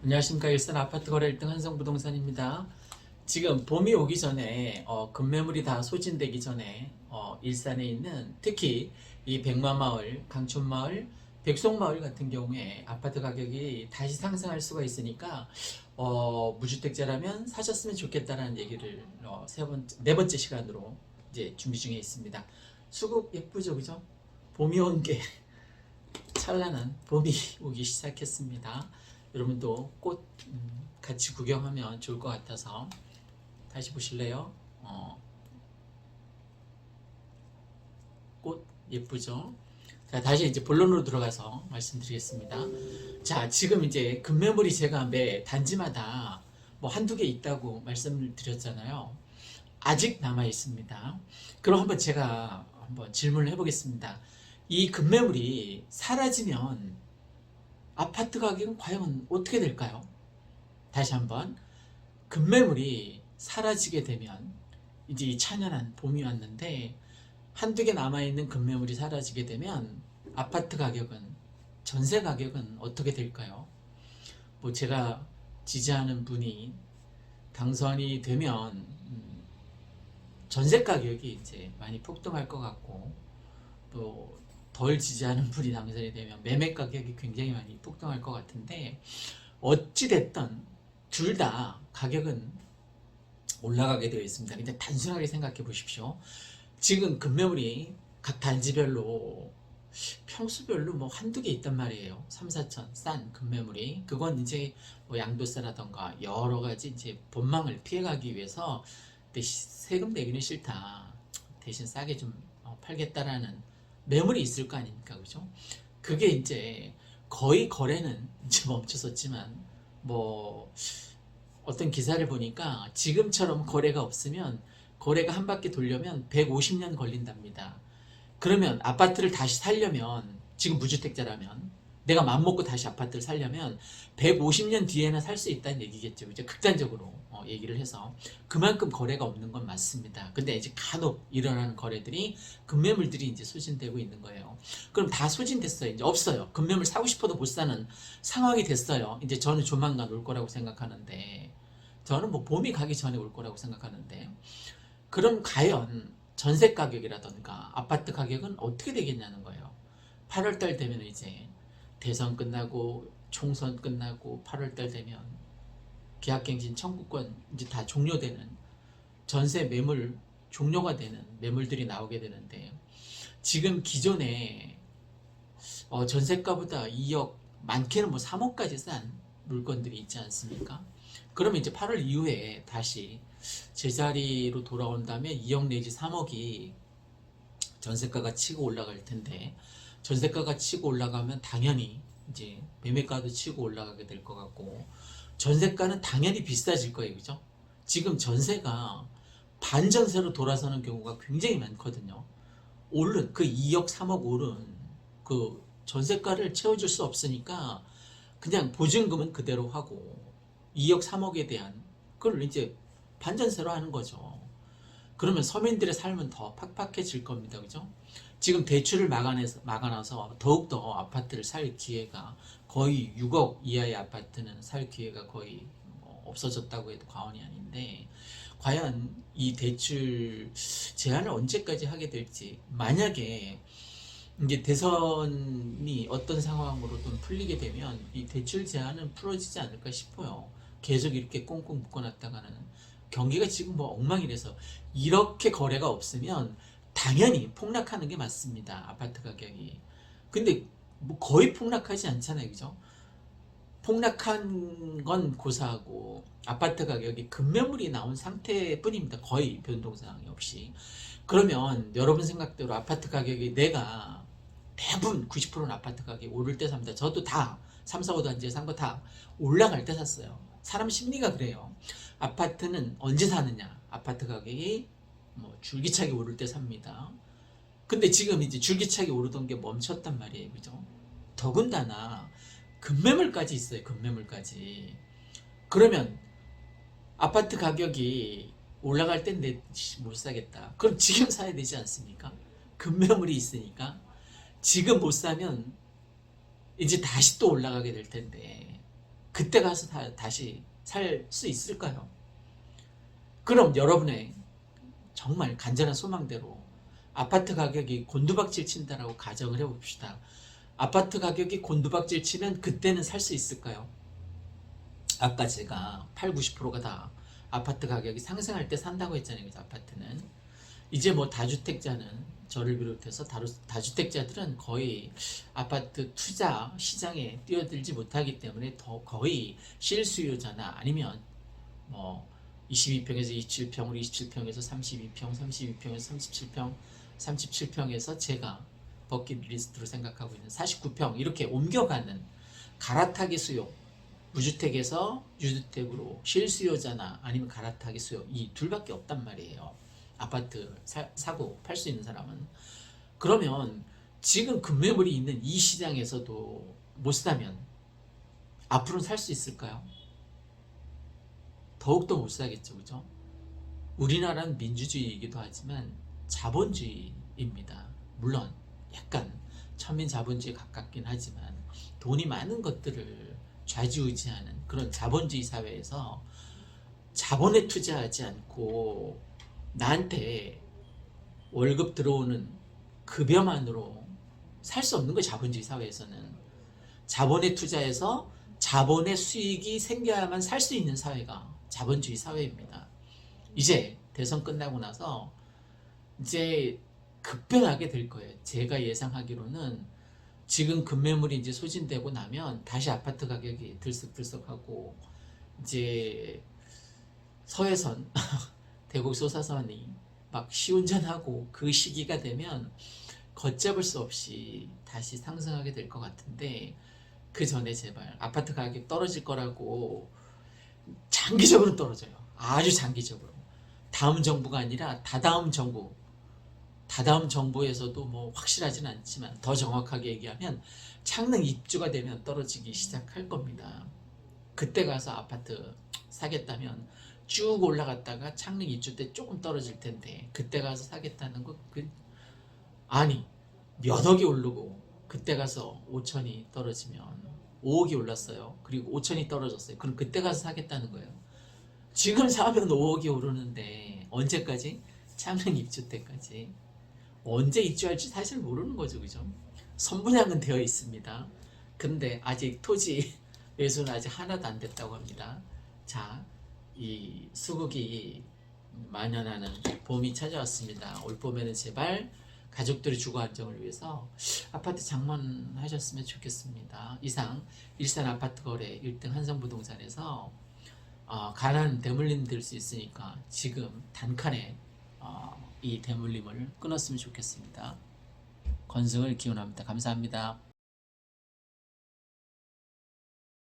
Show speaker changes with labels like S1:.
S1: 안녕하십니까. 일산 아파트 거래 1등 한성부동산입니다. 지금 봄이 오기 전에 급매물이 다 소진되기 전에 일산에 있는 특히 이 백마마을, 강촌마을, 백송마을 같은 경우에 아파트 가격이 다시 상승할 수가 있으니까 무주택자라면 사셨으면 좋겠다라는 얘기를 네 번째 시간으로 이제 준비 중에 있습니다. 수국 예쁘죠, 그죠? 봄이 온 게 찬란한 봄이 오기 시작했습니다. 여러분도 꽃 같이 구경하면 좋을 것 같아서 다시 보실래요? 꽃 예쁘죠? 자, 다시 이제 본론으로 들어가서 말씀드리겠습니다. 자, 지금 이제 급매물이 제가 매 단지마다 뭐 한두 개 있다고 말씀을 드렸잖아요. 아직 남아 있습니다. 그럼 한번 제가 한번 질문을 해보겠습니다. 이 급매물이 사라지면 아파트 가격은 과연 어떻게 될까요? 다시 한번 급매물이 사라지게 되면 이제 이 찬연한 봄이 왔는데 한두 개 남아있는 급매물이 사라지게 되면 아파트 가격은 전세 가격은 어떻게 될까요? 뭐 제가 지지하는 분이 당선이 되면 전세 가격이 이제 많이 폭등할 것 같고 또 덜 지지하는 분이 당선이 되면 매매 가격이 굉장히 많이 폭등할 것 같은데 어찌됐든 둘 다 가격은 올라가게 되어 있습니다. 근데 단순하게 생각해 보십시오. 지금 급매물이 각 단지별로 평수별로 뭐 한두 개 있단 말이에요. 3, 4천 싼 급매물이. 그건 이제 뭐 양도세라던가 여러 가지 이제 본망을 피해가기 위해서 세금 내기는 싫다. 대신 싸게 좀 팔겠다라는 매물이 있을 거 아닙니까? 그죠? 그게 이제 거의 거래는 이제 멈춰섰지만 뭐 어떤 기사를 보니까 지금처럼 거래가 없으면 거래가 한 바퀴 돌려면 150년 걸린답니다. 그러면 아파트를 다시 살려면 지금 무주택자라면 내가 맘먹고 다시 아파트를 살려면 150년 뒤에는 살 수 있다는 얘기겠죠. 이제 극단적으로 얘기를 해서 그만큼 거래가 없는 건 맞습니다. 근데 이제 간혹 일어나는 거래들이 급매물들이 이제 소진되고 있는 거예요. 그럼 다 소진됐어요. 이제 없어요. 급매물 사고 싶어도 못 사는 상황이 됐어요. 이제 저는 조만간 올 거라고 생각하는데 저는 뭐 봄이 가기 전에 올 거라고 생각하는데 그럼 과연 전세 가격이라던가 아파트 가격은 어떻게 되겠냐는 거예요. 8월달 되면 이제 대선 끝나고 총선 끝나고 8월달 되면 계약갱신 청구권 이제 다 종료되는 전세 매물 종료가 되는 매물들이 나오게 되는데 지금 기존에 전세가보다 2억 많게는 뭐 3억까지 싼 물건들이 있지 않습니까? 그러면 이제 8월 이후에 다시 제자리로 돌아온다면 2억 내지 3억이 전세가가 치고 올라갈 텐데 전세가가 치고 올라가면 당연히 이제 매매가도 치고 올라가게 될 것 같고 전세가는 당연히 비싸질 거예요. 그죠? 지금 전세가 반전세로 돌아서는 경우가 굉장히 많거든요. 오른 그 2억 3억 오른 그 전세가를 채워줄 수 없으니까 그냥 보증금은 그대로 하고 2억 3억에 대한 그걸 이제 반전세로 하는 거죠. 그러면 서민들의 삶은 더 팍팍해질 겁니다. 그죠? 지금 대출을 막아놔서 더욱더 아파트를 살 기회가 거의 6억 이하의 아파트는 살 기회가 거의 없어졌다고 해도 과언이 아닌데 과연 이 대출 제한을 언제까지 하게 될지 만약에 이제 대선이 어떤 상황으로든 풀리게 되면 이 대출 제한은 풀어지지 않을까 싶어요. 계속 이렇게 꽁꽁 묶어놨다가는 경기가 지금 뭐 엉망이라서 이렇게 거래가 없으면 당연히 폭락하는 게 맞습니다. 아파트 가격이. 근데 뭐 거의 폭락하지 않잖아요. 그죠? 폭락한 건 고사하고 아파트 가격이 급매물이 나온 상태뿐입니다. 거의 변동사항이 없이. 그러면 여러분 생각대로 아파트 가격이 내가 대부분 90%는 아파트 가격이 오를 때 삽니다. 저도 다 3, 4, 5단지에 산 거 다 올라갈 때 샀어요. 사람 심리가 그래요. 아파트는 언제 사느냐? 아파트 가격이 뭐 줄기차게 오를 때 삽니다. 근데 지금 이제 줄기차게 오르던 게 멈췄단 말이에요. 그죠? 더군다나 급매물까지 있어요. 급매물까지. 그러면 아파트 가격이 올라갈 땐 내 못 사겠다. 그럼 지금 사야 되지 않습니까? 급매물이 있으니까. 지금 못 사면 이제 다시 또 올라가게 될 텐데 그때 가서 다시 살 수 있을까요? 그럼 여러분의 정말 간절한 소망대로 아파트 가격이 곤두박질 친다라고 가정을 해봅시다. 아파트 가격이 곤두박질 치면 그때는 살 수 있을까요? 아까 제가 8, 90%가 다 아파트 가격이 상승할 때 산다고 했잖아요. 그죠? 아파트는. 이제 뭐 다주택자는 저를 비롯해서 다주택자들은 거의 아파트 투자 시장에 뛰어들지 못하기 때문에 더 거의 실수요자나 아니면 뭐 22평에서 27평으로 27평에서 32평, 32평에서 37평, 37평에서 제가 버킷리스트로 생각하고 있는 49평 이렇게 옮겨가는 갈아타기 수요, 무주택에서 유주택으로 실수요자나 아니면 갈아타기 수요 이 둘밖에 없단 말이에요. 아파트 사고 팔 수 있는 사람은. 그러면 지금 급매물이 있는 이 시장에서도 못 사면 앞으로는 살 수 있을까요? 더욱더 못 사겠죠. 그죠? 우리나라는 민주주의이기도 하지만 자본주의입니다. 물론 약간 천민 자본주의에 가깝긴 하지만 돈이 많은 것들을 좌지우지하는 그런 자본주의 사회에서 자본에 투자하지 않고 나한테 월급 들어오는 급여만으로 살 수 없는 거예요. 자본주의 사회에서는. 자본에 투자해서 자본의 수익이 생겨야만 살 수 있는 사회가 자본주의 사회입니다. 이제 대선 끝나고 나서 이제 급변하게 될 거예요. 제가 예상하기로는 지금 급매물이 이제 소진되고 나면 다시 아파트 가격이 들썩들썩하고 이제 서해선 대곡 소사선이 막 시운전하고 그 시기가 되면 걷잡을 수 없이 다시 상승하게 될 것 같은데 그 전에 제발 아파트 가격 떨어질 거라고 장기적으로 떨어져요. 아주 장기적으로. 다음 정부가 아니라 다다음 정부. 다다음 정부에서도 뭐 확실하진 않지만 더 정확하게 얘기하면 창릉 입주가 되면 떨어지기 시작할 겁니다. 그때 가서 아파트 사겠다면 쭉 올라갔다가 창릉 입주 때 조금 떨어질 텐데 그때 가서 사겠다는 거 아니 몇 억이 오르고 그때 가서 5천이 떨어지면 5억이 올랐어요. 그리고 5천이 떨어졌어요. 그럼 그때 가서 사겠다는 거예요. 지금 사면 5억이 오르는데 언제까지? 창릉 입주 때까지. 언제 입주할지 사실 모르는 거죠. 그죠? 선분양은 되어 있습니다. 근데 아직 토지 매수는 아직 하나도 안 됐다고 합니다. 자, 이 수국이 만연하는 봄이 찾아왔습니다. 올 봄에는 제발 가족들의 주거 안정을 위해서 아파트 장만하셨으면 좋겠습니다. 이상 일산 아파트 거래 1등 한성부동산에서 가난 대물림 될 수 있으니까 지금 단칸에 이 대물림을 끊었으면 좋겠습니다. 건승을 기원합니다. 감사합니다.